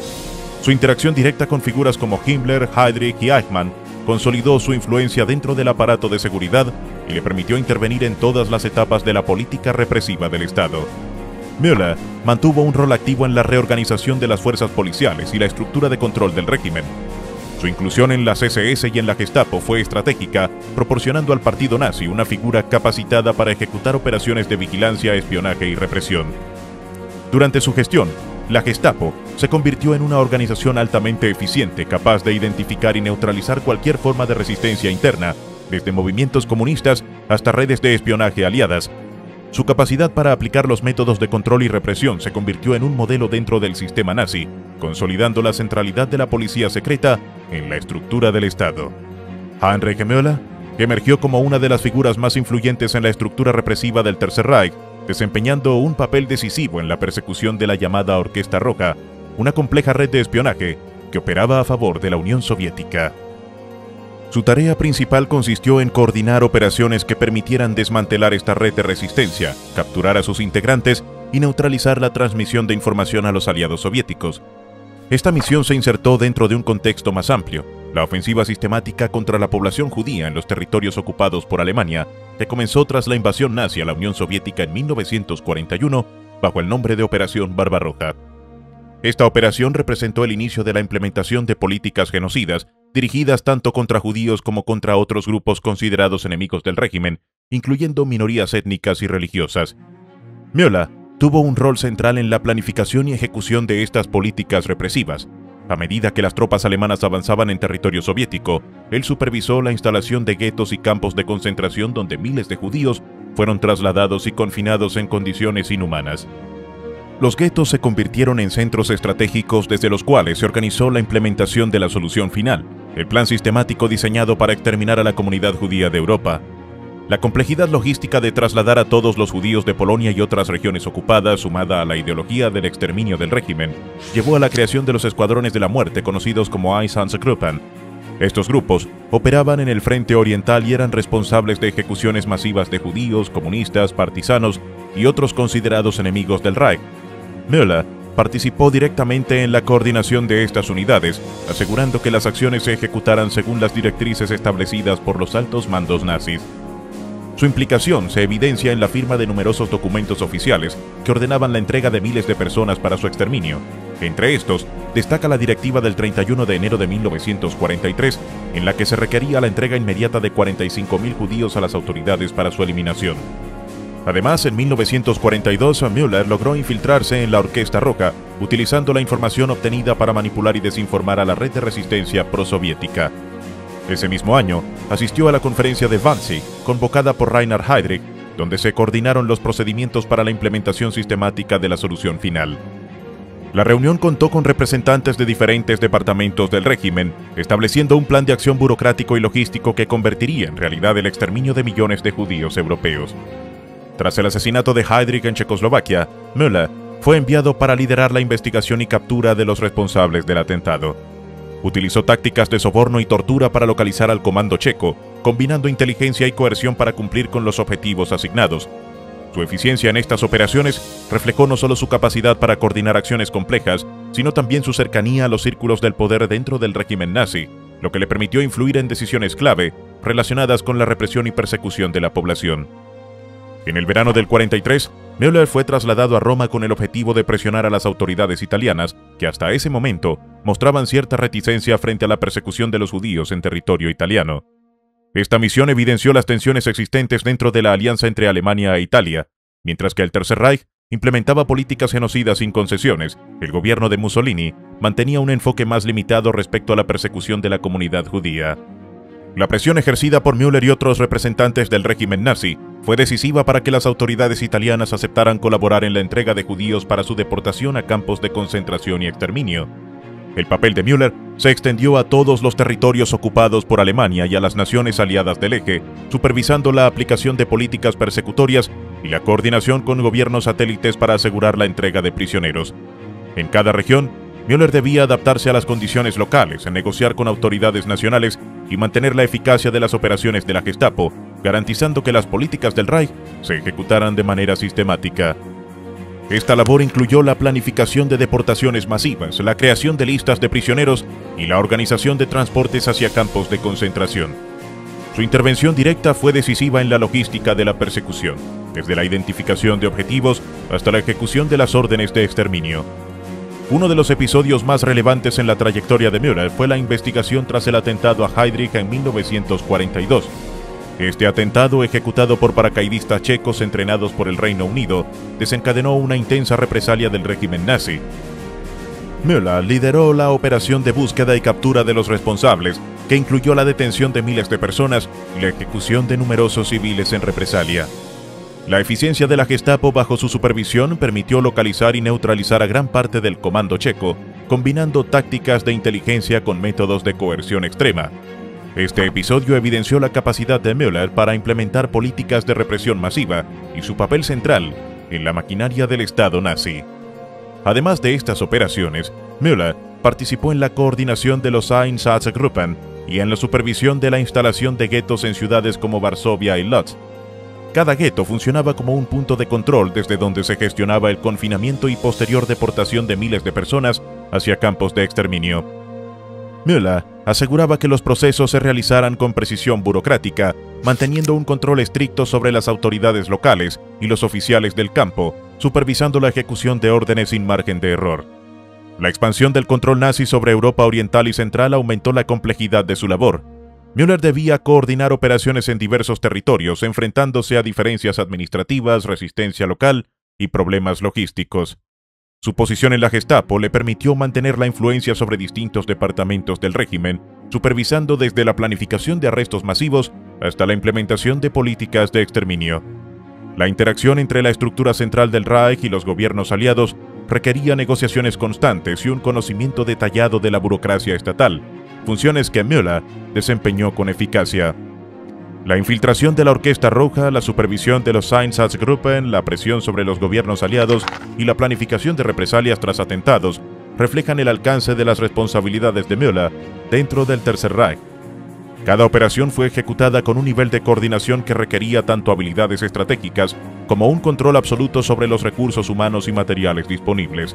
Su interacción directa con figuras como Himmler, Heydrich y Eichmann consolidó su influencia dentro del aparato de seguridad y le permitió intervenir en todas las etapas de la política represiva del Estado. Müller mantuvo un rol activo en la reorganización de las fuerzas policiales y la estructura de control del régimen. Su inclusión en las SS y en la Gestapo fue estratégica, proporcionando al partido nazi una figura capacitada para ejecutar operaciones de vigilancia, espionaje y represión. Durante su gestión, la Gestapo se convirtió en una organización altamente eficiente, capaz de identificar y neutralizar cualquier forma de resistencia interna, desde movimientos comunistas hasta redes de espionaje aliadas. Su capacidad para aplicar los métodos de control y represión se convirtió en un modelo dentro del sistema nazi, consolidando la centralidad de la policía secreta en la estructura del Estado. Heinrich Müller emergió como una de las figuras más influyentes en la estructura represiva del Tercer Reich, desempeñando un papel decisivo en la persecución de la llamada Orquesta Roja, una compleja red de espionaje que operaba a favor de la Unión Soviética. Su tarea principal consistió en coordinar operaciones que permitieran desmantelar esta red de resistencia, capturar a sus integrantes y neutralizar la transmisión de información a los aliados soviéticos. Esta misión se insertó dentro de un contexto más amplio, la ofensiva sistemática contra la población judía en los territorios ocupados por Alemania, que comenzó tras la invasión nazi a la Unión Soviética en 1941 bajo el nombre de Operación Barbarroja. Esta operación representó el inicio de la implementación de políticas genocidas dirigidas tanto contra judíos como contra otros grupos considerados enemigos del régimen, incluyendo minorías étnicas y religiosas. Müller tuvo un rol central en la planificación y ejecución de estas políticas represivas. A medida que las tropas alemanas avanzaban en territorio soviético, él supervisó la instalación de guetos y campos de concentración donde miles de judíos fueron trasladados y confinados en condiciones inhumanas. Los guetos se convirtieron en centros estratégicos desde los cuales se organizó la implementación de la solución final, el plan sistemático diseñado para exterminar a la comunidad judía de Europa. La complejidad logística de trasladar a todos los judíos de Polonia y otras regiones ocupadas, sumada a la ideología del exterminio del régimen, llevó a la creación de los escuadrones de la muerte conocidos como Einsatzgruppen. Estos grupos operaban en el frente oriental y eran responsables de ejecuciones masivas de judíos, comunistas, partisanos y otros considerados enemigos del Reich. Müller participó directamente en la coordinación de estas unidades, asegurando que las acciones se ejecutaran según las directrices establecidas por los altos mandos nazis. Su implicación se evidencia en la firma de numerosos documentos oficiales que ordenaban la entrega de miles de personas para su exterminio. Entre estos, destaca la directiva del 31 de enero de 1943, en la que se requería la entrega inmediata de 45.000 judíos a las autoridades para su eliminación. Además, en 1942, Müller logró infiltrarse en la Orquesta Roja, utilizando la información obtenida para manipular y desinformar a la red de resistencia prosoviética. Ese mismo año, asistió a la conferencia de Wannsee, convocada por Reinhard Heydrich, donde se coordinaron los procedimientos para la implementación sistemática de la solución final. La reunión contó con representantes de diferentes departamentos del régimen, estableciendo un plan de acción burocrático y logístico que convertiría en realidad el exterminio de millones de judíos europeos. Tras el asesinato de Heydrich en Checoslovaquia, Müller fue enviado para liderar la investigación y captura de los responsables del atentado. Utilizó tácticas de soborno y tortura para localizar al comando checo, combinando inteligencia y coerción para cumplir con los objetivos asignados. Su eficiencia en estas operaciones reflejó no solo su capacidad para coordinar acciones complejas, sino también su cercanía a los círculos del poder dentro del régimen nazi, lo que le permitió influir en decisiones clave relacionadas con la represión y persecución de la población. En el verano del 43, Müller fue trasladado a Roma con el objetivo de presionar a las autoridades italianas, que hasta ese momento mostraban cierta reticencia frente a la persecución de los judíos en territorio italiano. Esta misión evidenció las tensiones existentes dentro de la alianza entre Alemania e Italia. Mientras que el Tercer Reich implementaba políticas genocidas sin concesiones, el gobierno de Mussolini mantenía un enfoque más limitado respecto a la persecución de la comunidad judía. La presión ejercida por Müller y otros representantes del régimen nazi fue decisiva para que las autoridades italianas aceptaran colaborar en la entrega de judíos para su deportación a campos de concentración y exterminio. El papel de Müller se extendió a todos los territorios ocupados por Alemania y a las naciones aliadas del Eje, supervisando la aplicación de políticas persecutorias y la coordinación con gobiernos satélites para asegurar la entrega de prisioneros. En cada región, Müller debía adaptarse a las condiciones locales, negociar con autoridades nacionales y mantener la eficacia de las operaciones de la Gestapo, garantizando que las políticas del Reich se ejecutaran de manera sistemática. Esta labor incluyó la planificación de deportaciones masivas, la creación de listas de prisioneros y la organización de transportes hacia campos de concentración. Su intervención directa fue decisiva en la logística de la persecución, desde la identificación de objetivos hasta la ejecución de las órdenes de exterminio. Uno de los episodios más relevantes en la trayectoria de Müller fue la investigación tras el atentado a Heydrich en 1942. Este atentado, ejecutado por paracaidistas checos entrenados por el Reino Unido, desencadenó una intensa represalia del régimen nazi. Müller lideró la operación de búsqueda y captura de los responsables, que incluyó la detención de miles de personas y la ejecución de numerosos civiles en represalia. La eficiencia de la Gestapo bajo su supervisión permitió localizar y neutralizar a gran parte del comando checo, combinando tácticas de inteligencia con métodos de coerción extrema. Este episodio evidenció la capacidad de Müller para implementar políticas de represión masiva y su papel central en la maquinaria del Estado nazi. Además de estas operaciones, Müller participó en la coordinación de los Einsatzgruppen y en la supervisión de la instalación de guetos en ciudades como Varsovia y Lodz. Cada gueto funcionaba como un punto de control desde donde se gestionaba el confinamiento y posterior deportación de miles de personas hacia campos de exterminio. Müller aseguraba que los procesos se realizaran con precisión burocrática, manteniendo un control estricto sobre las autoridades locales y los oficiales del campo, supervisando la ejecución de órdenes sin margen de error. La expansión del control nazi sobre Europa Oriental y Central aumentó la complejidad de su labor. Müller debía coordinar operaciones en diversos territorios, enfrentándose a diferencias administrativas, resistencia local y problemas logísticos. Su posición en la Gestapo le permitió mantener la influencia sobre distintos departamentos del régimen, supervisando desde la planificación de arrestos masivos hasta la implementación de políticas de exterminio. La interacción entre la estructura central del Reich y los gobiernos aliados requería negociaciones constantes y un conocimiento detallado de la burocracia estatal, funciones que Müller desempeñó con eficacia. La infiltración de la Orquesta Roja, la supervisión de los Einsatzgruppen, la presión sobre los gobiernos aliados y la planificación de represalias tras atentados reflejan el alcance de las responsabilidades de Müller dentro del Tercer Reich. Cada operación fue ejecutada con un nivel de coordinación que requería tanto habilidades estratégicas como un control absoluto sobre los recursos humanos y materiales disponibles.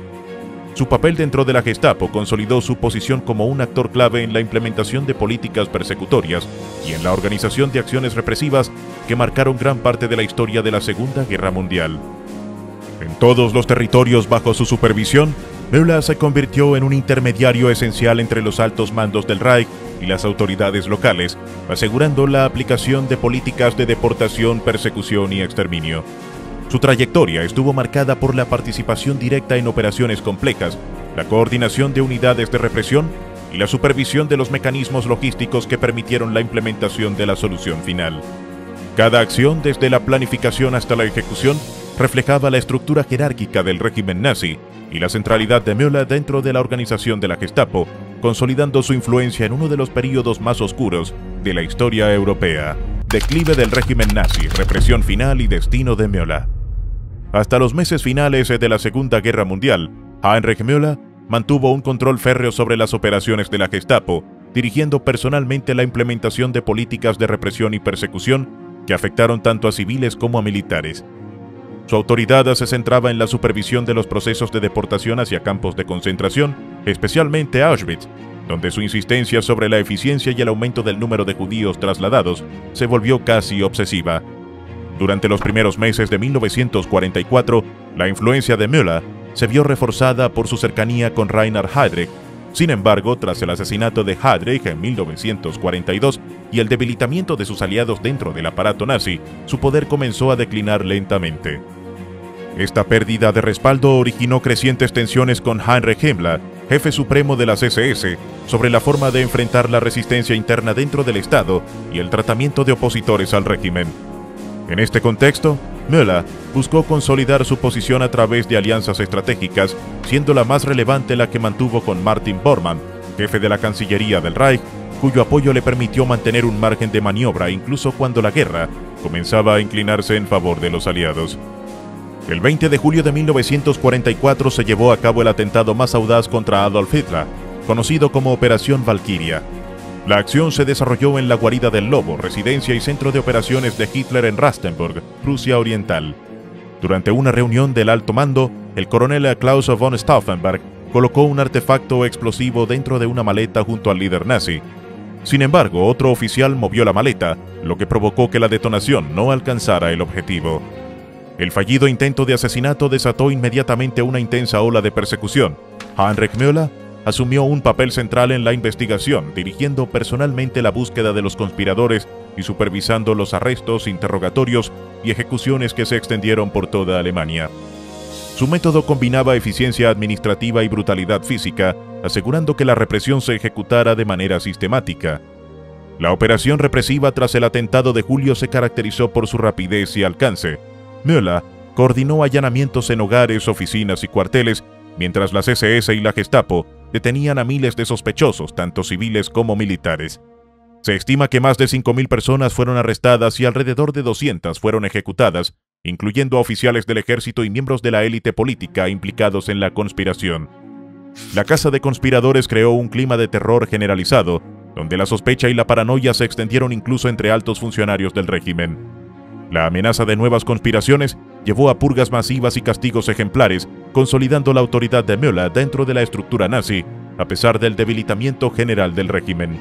Su papel dentro de la Gestapo consolidó su posición como un actor clave en la implementación de políticas persecutorias y en la organización de acciones represivas que marcaron gran parte de la historia de la Segunda Guerra Mundial. En todos los territorios bajo su supervisión, Müller se convirtió en un intermediario esencial entre los altos mandos del Reich y las autoridades locales, asegurando la aplicación de políticas de deportación, persecución y exterminio. Su trayectoria estuvo marcada por la participación directa en operaciones complejas, la coordinación de unidades de represión y la supervisión de los mecanismos logísticos que permitieron la implementación de la solución final. Cada acción, desde la planificación hasta la ejecución, reflejaba la estructura jerárquica del régimen nazi y la centralidad de Müller dentro de la organización de la Gestapo, consolidando su influencia en uno de los períodos más oscuros de la historia europea. Declive del régimen nazi, represión final y destino de Müller. Hasta los meses finales de la Segunda Guerra Mundial, Heinrich Müller mantuvo un control férreo sobre las operaciones de la Gestapo, dirigiendo personalmente la implementación de políticas de represión y persecución que afectaron tanto a civiles como a militares. Su autoridad se centraba en la supervisión de los procesos de deportación hacia campos de concentración, especialmente Auschwitz, donde su insistencia sobre la eficiencia y el aumento del número de judíos trasladados se volvió casi obsesiva. Durante los primeros meses de 1944, la influencia de Müller se vio reforzada por su cercanía con Reinhard Heydrich. Sin embargo, tras el asesinato de Heydrich en 1942 y el debilitamiento de sus aliados dentro del aparato nazi, su poder comenzó a declinar lentamente. Esta pérdida de respaldo originó crecientes tensiones con Heinrich Himmler, jefe supremo de las SS, sobre la forma de enfrentar la resistencia interna dentro del Estado y el tratamiento de opositores al régimen. En este contexto, Müller buscó consolidar su posición a través de alianzas estratégicas, siendo la más relevante la que mantuvo con Martin Bormann, jefe de la Cancillería del Reich, cuyo apoyo le permitió mantener un margen de maniobra incluso cuando la guerra comenzaba a inclinarse en favor de los aliados. El 20 de julio de 1944 se llevó a cabo el atentado más audaz contra Adolf Hitler, conocido como Operación Valkyria. La acción se desarrolló en la Guarida del Lobo, residencia y centro de operaciones de Hitler en Rastenburg, Prusia Oriental. Durante una reunión del alto mando, el coronel Klaus von Stauffenberg colocó un artefacto explosivo dentro de una maleta junto al líder nazi. Sin embargo, otro oficial movió la maleta, lo que provocó que la detonación no alcanzara el objetivo. El fallido intento de asesinato desató inmediatamente una intensa ola de persecución. Heinrich Müller asumió un papel central en la investigación, dirigiendo personalmente la búsqueda de los conspiradores y supervisando los arrestos, interrogatorios y ejecuciones que se extendieron por toda Alemania. Su método combinaba eficiencia administrativa y brutalidad física, asegurando que la represión se ejecutara de manera sistemática. La operación represiva tras el atentado de julio se caracterizó por su rapidez y alcance. Müller coordinó allanamientos en hogares, oficinas y cuarteles, mientras las SS y la Gestapo detenían a miles de sospechosos, tanto civiles como militares. Se estima que más de 5.000 personas fueron arrestadas y alrededor de 200 fueron ejecutadas, incluyendo a oficiales del ejército y miembros de la élite política implicados en la conspiración. La caza de conspiradores creó un clima de terror generalizado, donde la sospecha y la paranoia se extendieron incluso entre altos funcionarios del régimen. La amenaza de nuevas conspiraciones llevó a purgas masivas y castigos ejemplares, consolidando la autoridad de Müller dentro de la estructura nazi, a pesar del debilitamiento general del régimen.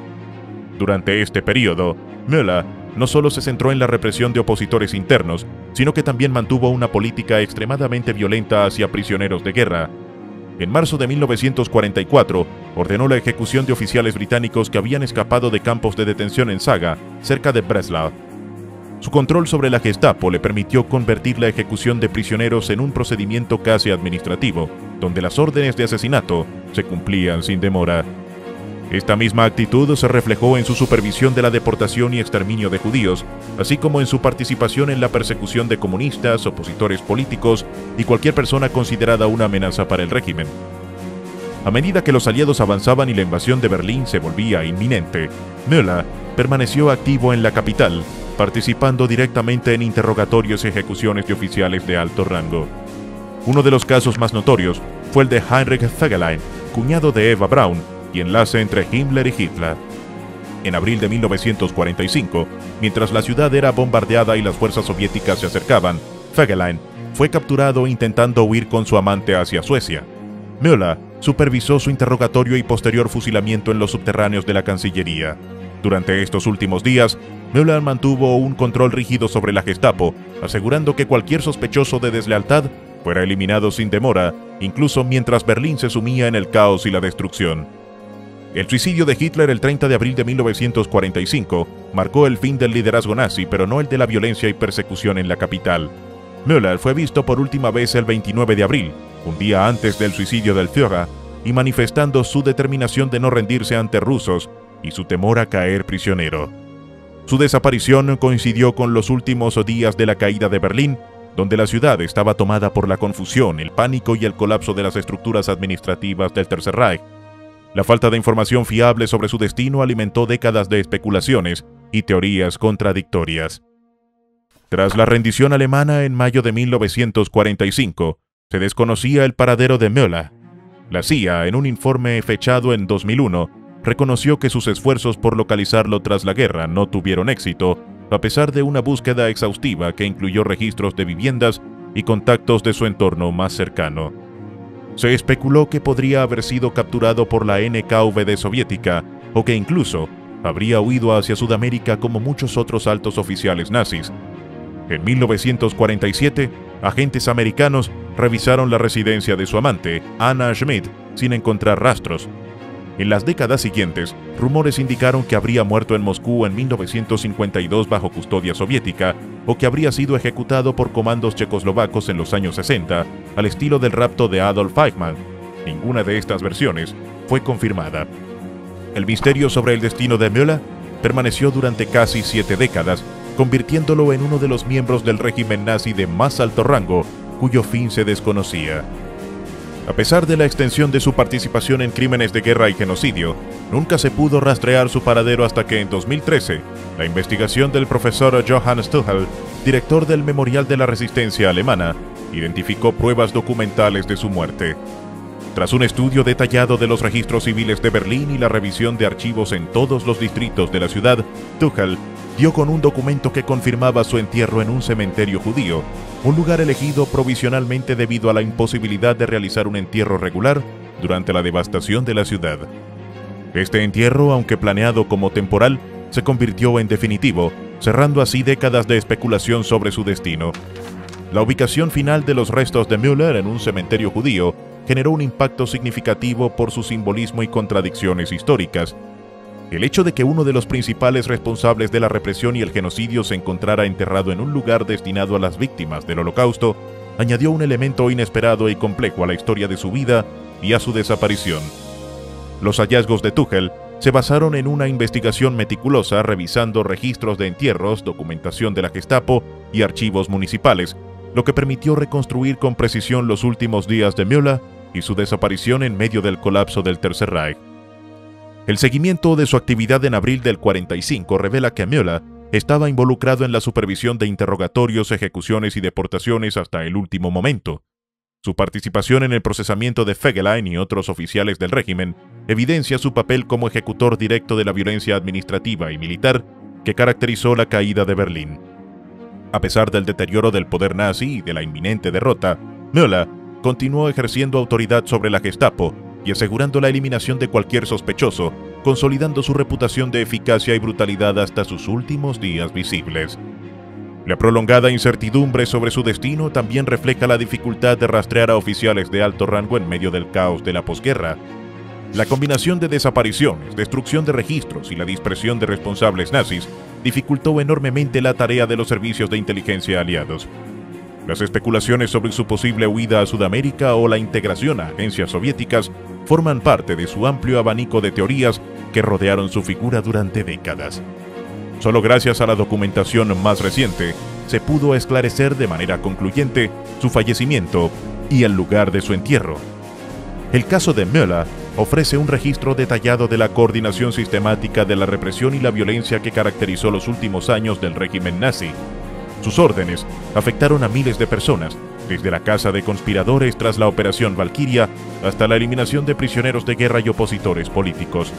Durante este periodo, Müller no solo se centró en la represión de opositores internos, sino que también mantuvo una política extremadamente violenta hacia prisioneros de guerra. En marzo de 1944, ordenó la ejecución de oficiales británicos que habían escapado de campos de detención en Saga, cerca de Breslau. Su control sobre la Gestapo le permitió convertir la ejecución de prisioneros en un procedimiento casi administrativo, donde las órdenes de asesinato se cumplían sin demora. Esta misma actitud se reflejó en su supervisión de la deportación y exterminio de judíos, así como en su participación en la persecución de comunistas, opositores políticos y cualquier persona considerada una amenaza para el régimen. A medida que los aliados avanzaban y la invasión de Berlín se volvía inminente, Müller permaneció activo en la capital, participando directamente en interrogatorios y ejecuciones de oficiales de alto rango. Uno de los casos más notorios fue el de Heinrich Fegelein, cuñado de Eva Braun, y enlace entre Himmler y Hitler. En abril de 1945, mientras la ciudad era bombardeada y las fuerzas soviéticas se acercaban, Fegelein fue capturado intentando huir con su amante hacia Suecia. Müller supervisó su interrogatorio y posterior fusilamiento en los subterráneos de la Cancillería. Durante estos últimos días, Müller mantuvo un control rígido sobre la Gestapo, asegurando que cualquier sospechoso de deslealtad fuera eliminado sin demora, incluso mientras Berlín se sumía en el caos y la destrucción. El suicidio de Hitler el 30 de abril de 1945 marcó el fin del liderazgo nazi, pero no el de la violencia y persecución en la capital. Müller fue visto por última vez el 29 de abril, un día antes del suicidio del Führer, y manifestando su determinación de no rendirse ante rusos y su temor a caer prisionero. Su desaparición coincidió con los últimos días de la caída de Berlín, donde la ciudad estaba tomada por la confusión, el pánico y el colapso de las estructuras administrativas del Tercer Reich. La falta de información fiable sobre su destino alimentó décadas de especulaciones y teorías contradictorias. Tras la rendición alemana en mayo de 1945, se desconocía el paradero de Müller. La CIA, en un informe fechado en 2001, reconoció que sus esfuerzos por localizarlo tras la guerra no tuvieron éxito, a pesar de una búsqueda exhaustiva que incluyó registros de viviendas y contactos de su entorno más cercano. Se especuló que podría haber sido capturado por la NKVD soviética o que incluso habría huido hacia Sudamérica como muchos otros altos oficiales nazis. En 1947, agentes americanos revisaron la residencia de su amante, Anna Schmidt, sin encontrar rastros. En las décadas siguientes, rumores indicaron que habría muerto en Moscú en 1952 bajo custodia soviética o que habría sido ejecutado por comandos checoslovacos en los años 60, al estilo del rapto de Adolf Eichmann. ninguna de estas versiones fue confirmada. El misterio sobre el destino de Müller permaneció durante casi 7 décadas, convirtiéndolo en uno de los miembros del régimen nazi de más alto rango, cuyo fin se desconocía. A pesar de la extensión de su participación en crímenes de guerra y genocidio, nunca se pudo rastrear su paradero hasta que en 2013, la investigación del profesor Johannes Tuchel, director del Memorial de la Resistencia Alemana, identificó pruebas documentales de su muerte. Tras un estudio detallado de los registros civiles de Berlín y la revisión de archivos en todos los distritos de la ciudad, Tuchel dio con un documento que confirmaba su entierro en un cementerio judío, un lugar elegido provisionalmente debido a la imposibilidad de realizar un entierro regular durante la devastación de la ciudad. Este entierro, aunque planeado como temporal, se convirtió en definitivo, cerrando así décadas de especulación sobre su destino. La ubicación final de los restos de Müller en un cementerio judío generó un impacto significativo por su simbolismo y contradicciones históricas. El hecho de que uno de los principales responsables de la represión y el genocidio se encontrara enterrado en un lugar destinado a las víctimas del Holocausto añadió un elemento inesperado y complejo a la historia de su vida y a su desaparición. Los hallazgos de Tuchel se basaron en una investigación meticulosa revisando registros de entierros, documentación de la Gestapo y archivos municipales, lo que permitió reconstruir con precisión los últimos días de Müller y su desaparición en medio del colapso del Tercer Reich. El seguimiento de su actividad en abril del 45 revela que Müller estaba involucrado en la supervisión de interrogatorios, ejecuciones y deportaciones hasta el último momento. Su participación en el procesamiento de Fegelein y otros oficiales del régimen evidencia su papel como ejecutor directo de la violencia administrativa y militar que caracterizó la caída de Berlín. A pesar del deterioro del poder nazi y de la inminente derrota, Müller continuó ejerciendo autoridad sobre la Gestapo y asegurando la eliminación de cualquier sospechoso, consolidando su reputación de eficacia y brutalidad hasta sus últimos días visibles. La prolongada incertidumbre sobre su destino también refleja la dificultad de rastrear a oficiales de alto rango en medio del caos de la posguerra. La combinación de desapariciones, destrucción de registros y la dispersión de responsables nazis dificultó enormemente la tarea de los servicios de inteligencia aliados. Las especulaciones sobre su posible huida a Sudamérica o la integración a agencias soviéticas forman parte de su amplio abanico de teorías que rodearon su figura durante décadas. Solo gracias a la documentación más reciente se pudo esclarecer de manera concluyente su fallecimiento y el lugar de su entierro. El caso de Müller ofrece un registro detallado de la coordinación sistemática de la represión y la violencia que caracterizó los últimos años del régimen nazi. Sus órdenes afectaron a miles de personas, desde la caza de conspiradores tras la Operación Valquiria hasta la eliminación de prisioneros de guerra y opositores políticos.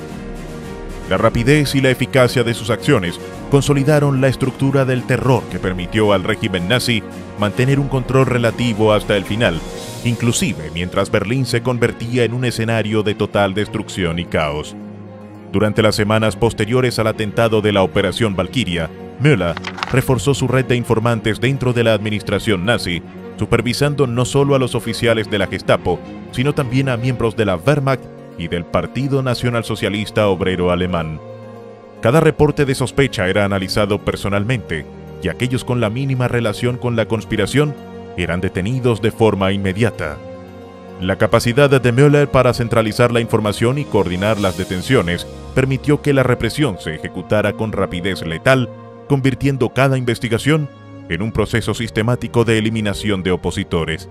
La rapidez y la eficacia de sus acciones consolidaron la estructura del terror que permitió al régimen nazi mantener un control relativo hasta el final, inclusive mientras Berlín se convertía en un escenario de total destrucción y caos. Durante las semanas posteriores al atentado de la Operación Valquiria, Müller reforzó su red de informantes dentro de la administración nazi, supervisando no solo a los oficiales de la Gestapo, sino también a miembros de la Wehrmacht y del Partido Nacionalsocialista Obrero Alemán. Cada reporte de sospecha era analizado personalmente, y aquellos con la mínima relación con la conspiración eran detenidos de forma inmediata. La capacidad de Müller para centralizar la información y coordinar las detenciones permitió que la represión se ejecutara con rapidez letal, convirtiendo cada investigación en un proceso sistemático de eliminación de opositores.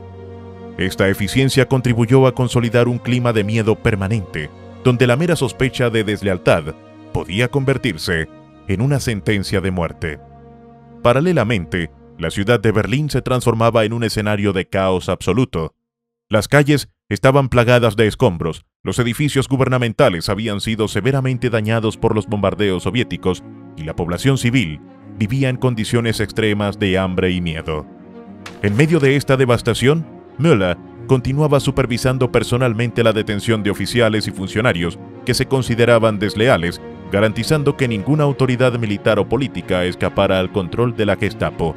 Esta eficiencia contribuyó a consolidar un clima de miedo permanente, donde la mera sospecha de deslealtad podía convertirse en una sentencia de muerte. Paralelamente, la ciudad de Berlín se transformaba en un escenario de caos absoluto. Las calles estaban plagadas de escombros, los edificios gubernamentales habían sido severamente dañados por los bombardeos soviéticos y la población civil vivía en condiciones extremas de hambre y miedo. En medio de esta devastación, Müller continuaba supervisando personalmente la detención de oficiales y funcionarios que se consideraban desleales, garantizando que ninguna autoridad militar o política escapara al control de la Gestapo.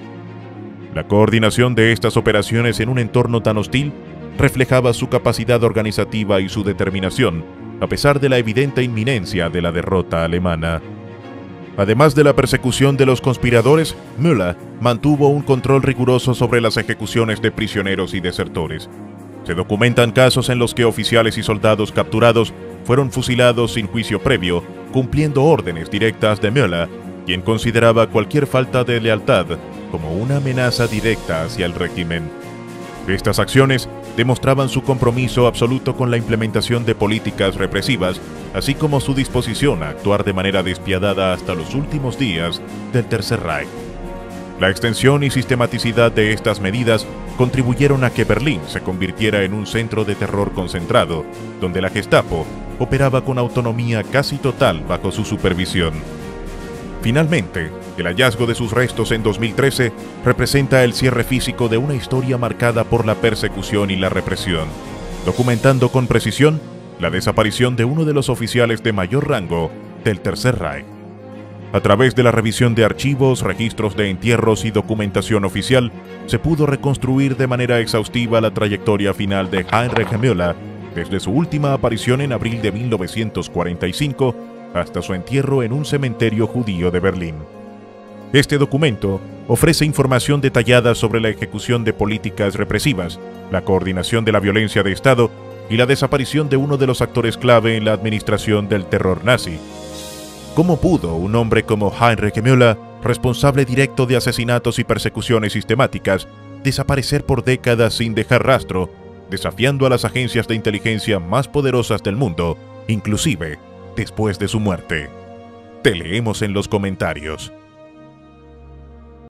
La coordinación de estas operaciones en un entorno tan hostil reflejaba su capacidad organizativa y su determinación, a pesar de la evidente inminencia de la derrota alemana. Además de la persecución de los conspiradores, Müller mantuvo un control riguroso sobre las ejecuciones de prisioneros y desertores. Se documentan casos en los que oficiales y soldados capturados fueron fusilados sin juicio previo, cumpliendo órdenes directas de Müller, quien consideraba cualquier falta de lealtad como una amenaza directa hacia el régimen. Estas acciones demostraban su compromiso absoluto con la implementación de políticas represivas, así como su disposición a actuar de manera despiadada hasta los últimos días del Tercer Reich. La extensión y sistematicidad de estas medidas contribuyeron a que Berlín se convirtiera en un centro de terror concentrado, donde la Gestapo operaba con autonomía casi total bajo su supervisión. Finalmente, el hallazgo de sus restos en 2013 representa el cierre físico de una historia marcada por la persecución y la represión, documentando con precisión la desaparición de uno de los oficiales de mayor rango del Tercer Reich. A través de la revisión de archivos, registros de entierros y documentación oficial, se pudo reconstruir de manera exhaustiva la trayectoria final de Heinrich Müller, desde su última aparición en abril de 1945 hasta su entierro en un cementerio judío de Berlín. Este documento ofrece información detallada sobre la ejecución de políticas represivas, la coordinación de la violencia de Estado y la desaparición de uno de los actores clave en la administración del terror nazi. ¿Cómo pudo un hombre como Heinrich Müller, responsable directo de asesinatos y persecuciones sistemáticas, desaparecer por décadas sin dejar rastro, desafiando a las agencias de inteligencia más poderosas del mundo, inclusive después de su muerte? Te leemos en los comentarios.